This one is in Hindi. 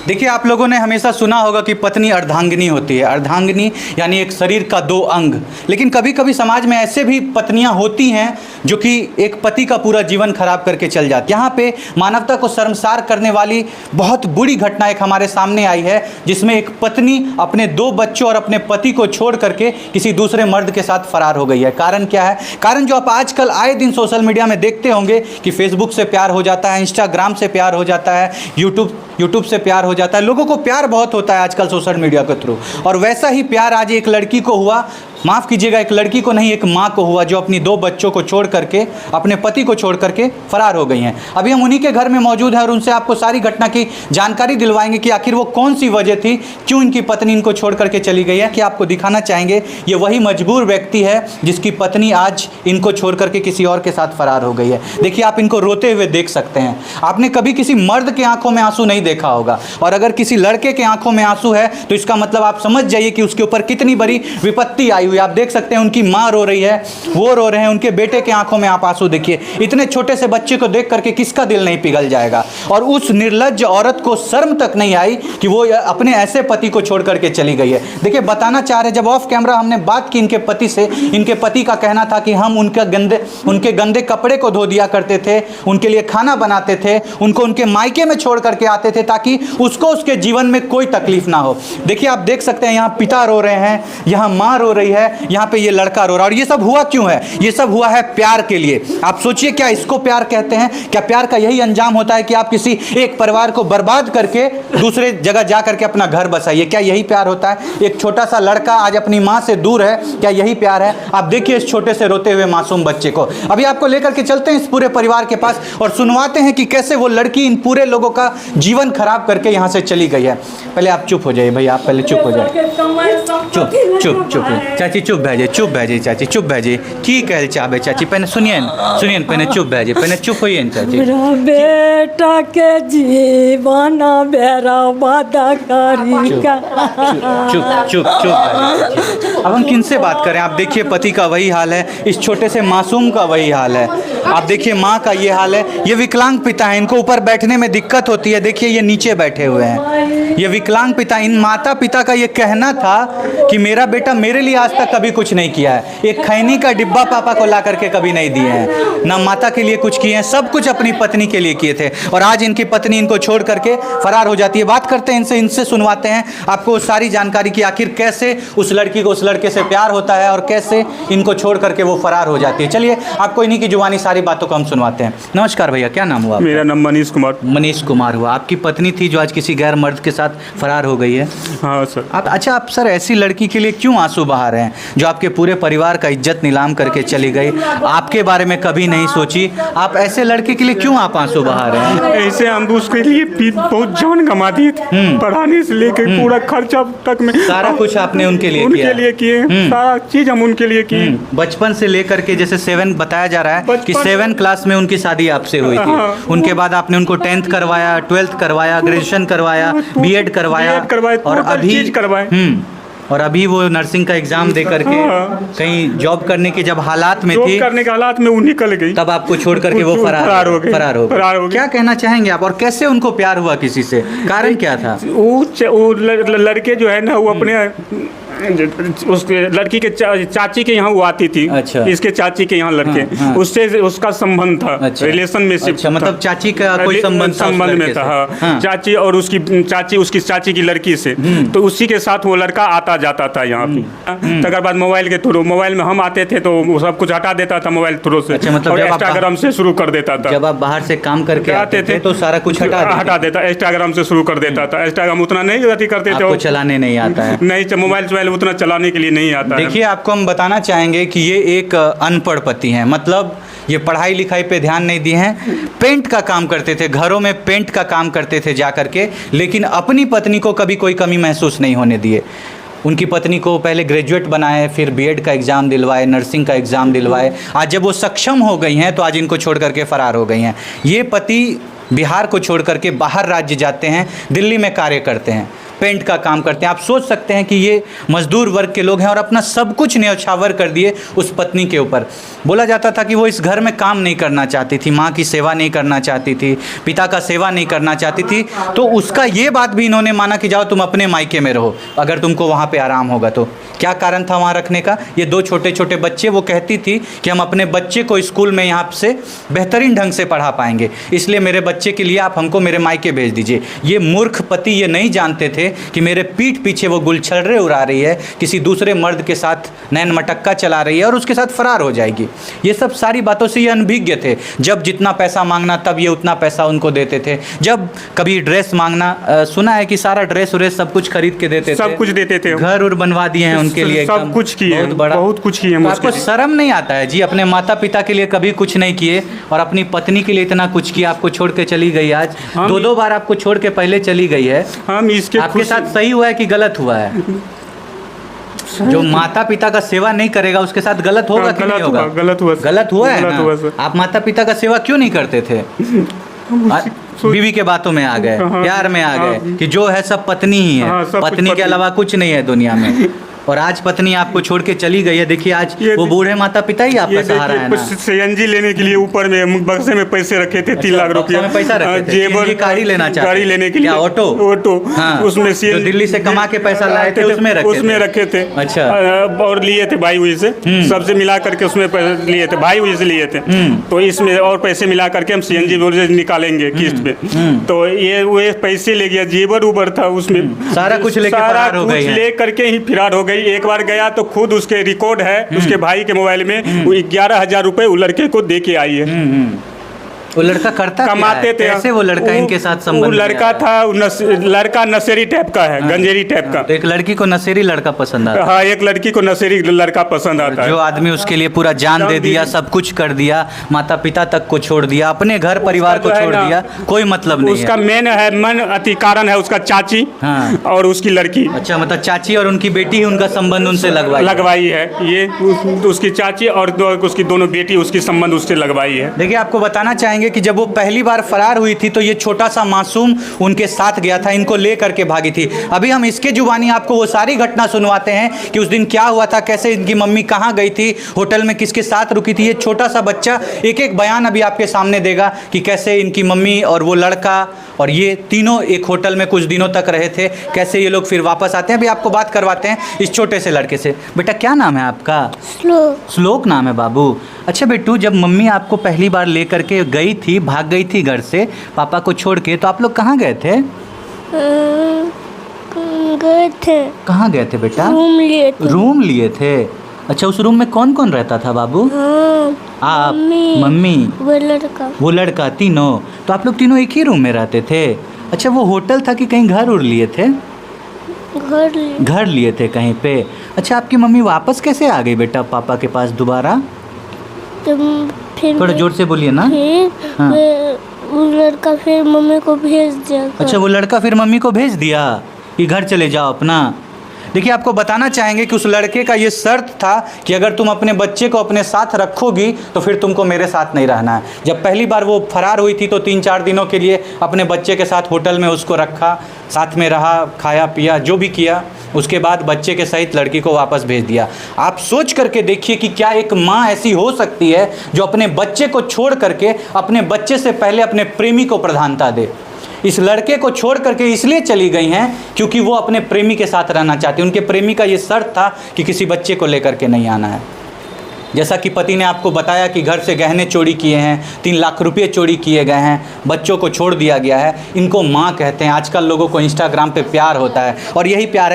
देखिए, आप लोगों ने हमेशा सुना होगा कि पत्नी अर्धांगिनी होती है। अर्धांगिनी यानी एक शरीर का दो अंग। लेकिन कभी कभी समाज में ऐसे भी पत्नियां होती हैं जो कि एक पति का पूरा जीवन खराब करके चल जाती है। यहाँ पे मानवता को शर्मसार करने वाली बहुत बुरी घटना एक हमारे सामने आई है, जिसमें एक पत्नी अपने 2 बच्चों और अपने पति को छोड़ करके किसी दूसरे मर्द के साथ फरार हो गई है। कारण क्या है? कारण जो आप आजकल आए दिन सोशल मीडिया में देखते होंगे कि फेसबुक से प्यार हो जाता है, इंस्टाग्राम से प्यार हो जाता है, यूट्यूब से प्यार हो जाता है। लोगों को प्यार बहुत होता है आजकल सोशल मीडिया के थ्रू। और वैसा ही प्यार आज एक लड़की को हुआ, माफ़ कीजिएगा, एक लड़की को नहीं, एक माँ को हुआ, जो अपनी 2 बच्चों को छोड़ करके, अपने पति को छोड़ करके फरार हो गई हैं। अभी हम उन्हीं के घर में मौजूद हैं और उनसे आपको सारी घटना की जानकारी दिलवाएंगे कि आखिर वो कौन सी वजह थी, क्यों इनकी पत्नी इनको छोड़ करके चली गई है। कि आपको दिखाना चाहेंगे ये वही मजबूर व्यक्ति है जिसकी पत्नी आज इनको छोड़ करके किसी और के साथ फरार हो गई है। देखिए, आप इनको रोते हुए देख सकते हैं। आपने कभी किसी मर्द के आंखों में आंसू नहीं देखा होगा, और अगर किसी लड़के के आंखों में आंसू है तो इसका मतलब आप समझ जाइए कि उसके ऊपर कितनी बड़ी विपत्ति आई हुई। आप देख सकते हैं उनकी माँ रो रही है, वो रो रहे हैं, उनके बेटे के आंखों में आप आंसू देखिए। इतने छोटे से बच्चे को देख करके किसका दिल नहीं पिघल जाएगा। और उस निर्लज्ज औरत को शर्म तक नहीं आई कि वो अपने ऐसे पति को छोड़ करके चली गई है। देखिए, बताना चाह रहे, जब ऑफ कैमरा हमने बात की इनके पति से, इनके पति का कहना था कि हम उनके गंदे कपड़े को धो दिया करते थे, उनके लिए खाना बनाते थे, उनको उनके मायके में छोड़ करके आते थे ताकि उसको उसके जीवन में कोई तकलीफ ना हो। देखिए, आप देख सकते हैं यहाँ पिता रो रहे हैं, यहाँ माँ रो रही है, यहाँ पे ये लड़का रो रहा है। और ये सब हुआ क्यों है? ये सब हुआ है प्यार के लिए। आप सोचिए, क्या इसको प्यार कहते हैं? क्या प्यार का यही अंजाम होता है कि आप किसी एक परिवार को बर्बाद करके दूसरे जगह जा करके अपना घर बसाइए? क्या यही प्यार होता है? एक छोटा सा लड़का आज अपनी माँ से दूर है, क्या यही प्यार है? आप देखिए इस छोटे से रोते हुए मासूम बच्चे को। अभी आपको लेकर के चलते हैं इस पूरे परिवार के पास और सुनवाते हैं कि कैसे वो लड़की इन पूरे लोगों का जीवन खराब करके यहाँ से चली गई है। पहले आप चुप हो जाइए भैया, आप पहले चुप हो जाइए। चुप चुप चुप चाची, चुप भेजिए चाची, चुप भेजिए। ठीक है चाबे चाची, पहले सुनिए पहले चुप भेजिए, पहले चुप होइए चाची। मेरा बेटा के जीवन बेरा वादा करी का। चुप अब हम किन से बात करें? आप देखिए पति का वही हाल है, इस छोटे से मासूम का वही हाल है। आप देखिए माँ का ये हाल है। ये विकलांग पिता है, इनको ऊपर बैठने में दिक्कत होती है। देखिए ये नीचे बैठे हुए हैं, ये विकलांग पिता। इन माता पिता का ये कहना था कि मेरा बेटा मेरे लिए आज तक कभी कुछ नहीं किया है। एक खैनी का डिब्बा पापा को ला करके कभी नहीं दिए हैं, ना माता के लिए कुछ किए हैं, सब कुछ अपनी पत्नी के लिए किए थे। और आज इनकी पत्नी इनको छोड़ करके फरार हो जाती है। बात करते हैं इनसे सुनवाते हैं आपको सारी जानकारी की आखिर कैसे उस लड़की को उस लड़के से प्यार होता है और कैसे इनको छोड़ करके वो फरार हो जाती है। चलिए आपको इन्हीं की जुबानी सारी बातों को हम सुनवाते हैं। नमस्कार भैया, क्या नाम हुआ? मेरा नाम मनीष कुमार। मनीष कुमार हुआ। आपकी पत्नी थी जो आज किसी गैर मर्द के साथ फरार हो गई है? हाँ सर। आप सर ऐसी लड़की के लिए क्यों आंसू बहा रहे हैं जो आपके पूरे परिवार का इज्जत नीलाम करके चली गई? आपके बारे में कभी नहीं सोची? आप ऐसे लड़के के लिए क्यों आप आंसू बहा रहे हैं? ऐसे हम उसके लिए बहुत जान गंवा दिए थे, पढ़ाने से लेकर पूरा खर्चा तक में सारा कुछ आपने उनके लिए किए, सारा चीज हम उनके लिए किए। बचपन से लेकर के जैसे 7 बताया जा रहा है कि 7 क्लास में उनकी शादी आपसे हुई थी। उनके बाद आपने उनको 10th करवाया, 12th करवाया, ग्रेजुएशन करवाया, बीएड करवाया और अभी और अभी वो नर्सिंग का एग्जाम दे करके कहीं जॉब करने के जब हालात में थी, करने के हालात में वो निकल गई, तब आपको छोड़ करके वो फरार हो गए। क्या कहना चाहेंगे आप? और कैसे उनको प्यार हुआ किसी से? कारण क्या था? वो लड़के जो है ना, वो अपने उसके लड़की के चाची के यहाँ वो आती थी। अच्छा। इसके चाची के यहाँ लड़के, उससे उसका संबंध था। अच्छा। रिलेशन में अच्छा, मतलब चाची का कोई संबंध में था। हाँ। चाची और उसकी चाची की लड़की से, तो उसी के साथ वो लड़का आता जाता था यहाँ पे। तकर बाद मोबाइल के थ्रू, मोबाइल में हम आते थे तो वो सब कुछ हटा देता था मोबाइल थ्रू से। अच्छा, मतलब इंस्टाग्राम से शुरू कर देता था। जब आप बाहर से काम करके आते थे तो सारा कुछ हटा देता, इंस्टाग्राम से शुरू कर देता था। इंस्टाग्राम उतना नहीं गति करते थे, चलाने नहीं आता है, नहीं मोबाइल उतना चलाने के लिए नहीं आता है। देखिए आपको हम बताना चाहेंगे कि ये एक अनपढ़ पति हैं, मतलब ये पढ़ाई लिखाई पे ध्यान नहीं दिए हैं। पेंट का काम करते थे, घरों में पेंट का काम करते थे जा करके, लेकिन अपनी पत्नी को कभी कोई कमी महसूस नहीं होने दिए। उनकी पत्नी को पहले ग्रेजुएट बनाए, फिर बीएड का एग्ज़ाम दिलवाए, नर्सिंग का एग्ज़ाम दिलवाए। आज जब वो सक्षम हो गई हैं तो आज इनको छोड़ करके फरार हो गई हैं। ये पति बिहार को छोड़ करके बाहर राज्य जाते हैं, दिल्ली में कार्य करते हैं। पेंट का काम करते हैं। आप सोच सकते हैं कि ये मजदूर वर्ग के लोग हैं और अपना सब कुछ न्यौछावर कर दिए उस पत्नी के ऊपर। बोला जाता था कि वो इस घर में काम नहीं करना चाहती थी, माँ की सेवा नहीं करना चाहती थी, पिता का सेवा नहीं करना चाहती थी, तो उसका ये बात भी इन्होंने माना कि जाओ तुम अपने मायके में रहो अगर तुमको वहाँ पे आराम होगा तो। क्या कारण था वहाँ रखने का? ये 2 छोटे छोटे बच्चे, वो कहती थी कि हम अपने बच्चे को स्कूल में यहाँ से बेहतरीन ढंग से पढ़ा पाएंगे, इसलिए मेरे बच्चे के लिए आप हमको मेरे मायके भेज दीजिए। ये मूर्ख पति ये नहीं जानते थे कि मेरे पीठ पीछे वो गुलछर्रे उड़ा रही है, किसी दूसरे मर्द के साथ नैन मटक्का चला रही है और उसके साथ फरार हो जाएगी। ये सब सारी बातों से ये अनभिज्ञ थे। जब जितना पैसा मांगना तब ये उतना पैसा उनको देते थे। जब कभी ड्रेस मांगना, सुना है कि सारा ड्रेस व्रेस सब कुछ खरीद के देते थे, सब कुछ देते थे, घर और बनवा दिए हैं उनके लिए, सब कुछ किए, बहुत कुछ किए। तो आपको शर्म नहीं आता है जी? अपने माता पिता के लिए कभी कुछ नहीं किए और अपनी पत्नी के लिए इतना कुछ किया, आपको छोड़ के चली गई। आज 2 बार आपको छोड़ के पहले चली गई है। हम इसके आपके साथ सही हुआ है कि गलत हुआ है? जो माता पिता का सेवा नहीं करेगा उसके साथ गलत होगा कि नहीं होगा? गलत हुआ, गलत हुआ है ना? आप माता पिता का सेवा क्यों नहीं करते थे? बीवी के बातों में आ गए, प्यार में आ गए कि जो है सब पत्नी ही है, पत्नी के अलावा कुछ नहीं है दुनिया में। और आज पत्नी आपको छोड़ के चली गई है। देखिए आज वो बूढ़े माता पिता ही आपका सहारा है ना। सीएनजी लेने के लिए ऊपर में बक्से में पैसे रखे थे, 3 लाख रुपया में पैसा रखे थे। जेवर गाड़ी लेना चाहते, गाड़ी लेने के लिए, ऑटो हाँ, उसमें जो दिल्ली से कमा के पैसा लाए थे उसमें रखे थे। अच्छा, और लिए थे भाई हुई से, सबसे मिला करके उसमें पैसे लिए थे, भाई हुई से लिए थे। तो इसमें और पैसे मिला करके हम सीएनजी निकालेंगे किस्त पे। तो ये वो पैसे ले गया, जेवर उबर था उसमें, सारा कुछ ले करके ही फरार हो गई। एक बार गया तो खुद उसके रिकॉर्ड है उसके भाई के मोबाइल में, वो 11,000 रुपए वो लड़के को दे के आई है। वो लड़का करता कमाते थे, कैसे वो लड़का इनके साथ संबंध? वो लड़का था लड़का नशेरी टाइप का है, गंजेरी टाइप का। तो एक लड़की को नशेरी लड़का पसंद आता है। हाँ, एक लड़की को नशेरी लड़का पसंद आता है। जो आदमी उसके लिए पूरा जान दे दिया, सब कुछ कर दिया, माता पिता तक को छोड़ दिया, अपने घर परिवार को छोड़ दिया, कोई मतलब नहीं। उसका मेन है, मन अति कारण है उसका चाची और उसकी लड़की। अच्छा, मतलब चाची और उनकी बेटी ही उनका संबंध उनसे लगवाई है। ये उसकी चाची और उसकी दोनों बेटी उसकी संबंध उससे लगवाई है। देखिए, आपको बताना चाहेंगे कि जब वो पहली बार फरार हुई थी तो ये छोटा सा मासूम उनके साथ गया था, इनको ले करके भागी थी। अभी हम इसके जुबानी आपको वो सारी घटना सुनवाते हैं कि उस दिन क्या हुआ था, कैसे इनकी मम्मी कहाँ गई थी, होटल में किसके साथ रुकी थी। ये छोटा सा बच्चा एक एक बयान अभी आपके सामने देगा कि कैसे इनकी मम्मी और वो लड़का और ये तीनों एक होटल में कुछ दिनों तक रहे थे, कैसे ये लोग फिर वापस आते हैं। अभी आपको बात करवाते हैं इस छोटे से लड़के से। बेटा, क्या नाम है आपका? श्लोक नाम है बाबू। अच्छा बेटू, जब मम्मी आपको पहली बार ले करके गई थी, भाग गई थी घर से पापा को छोड़ के, तो आप लोग कहाँ गए थे? गए थे। कहाँ गए थे बेटा? रूम लिए थे। अच्छा, उस रूम में कौन कौन रहता था बाबू? आप, मम्मी, वो लड़का, तीनों। तो आप लोग तीनों एक ही रूम में रहते थे? अच्छा, वो होटल था कि कहीं घर उड़ लिए थे? घर लिए थे कहीं पे। अच्छा, आपकी मम्मी वापस कैसे आ गई बेटा पापा के पास दोबारा? थोड़ा जोर से बोलिए ना। हाँ। वो लड़का फिर मम्मी को भेज दिया। अच्छा, वो लड़का फिर मम्मी को भेज दिया कि घर चले जाओ अपना। देखिए, आपको बताना चाहेंगे कि उस लड़के का ये शर्त था कि अगर तुम अपने बच्चे को अपने साथ रखोगी तो फिर तुमको मेरे साथ नहीं रहना है। जब पहली बार वो फरार हुई थी तो 3-4 दिनों के लिए अपने बच्चे के साथ होटल में उसको रखा, साथ में रहा, खाया पिया, जो भी किया। उसके बाद बच्चे के सहित लड़की को वापस भेज दिया। आप सोच करके देखिए कि क्या एक माँ ऐसी हो सकती है जो अपने बच्चे को छोड़ करके अपने बच्चे से पहले अपने प्रेमी को प्रधानता दे। इस लड़के को छोड़ करके इसलिए चली गई हैं क्योंकि वो अपने प्रेमी के साथ रहना चाहती। उनके प्रेमी का ये शर्त था कि किसी बच्चे को लेकर के नहीं आना है। जैसा कि पति ने आपको बताया कि घर से गहने चोरी किए हैं, 3 लाख रुपए चोरी किए गए हैं, बच्चों को छोड़ दिया गया है। इनको माँ कहते हैं। आजकल लोगों को इंस्टाग्राम पे प्यार होता है और यही प्यार है।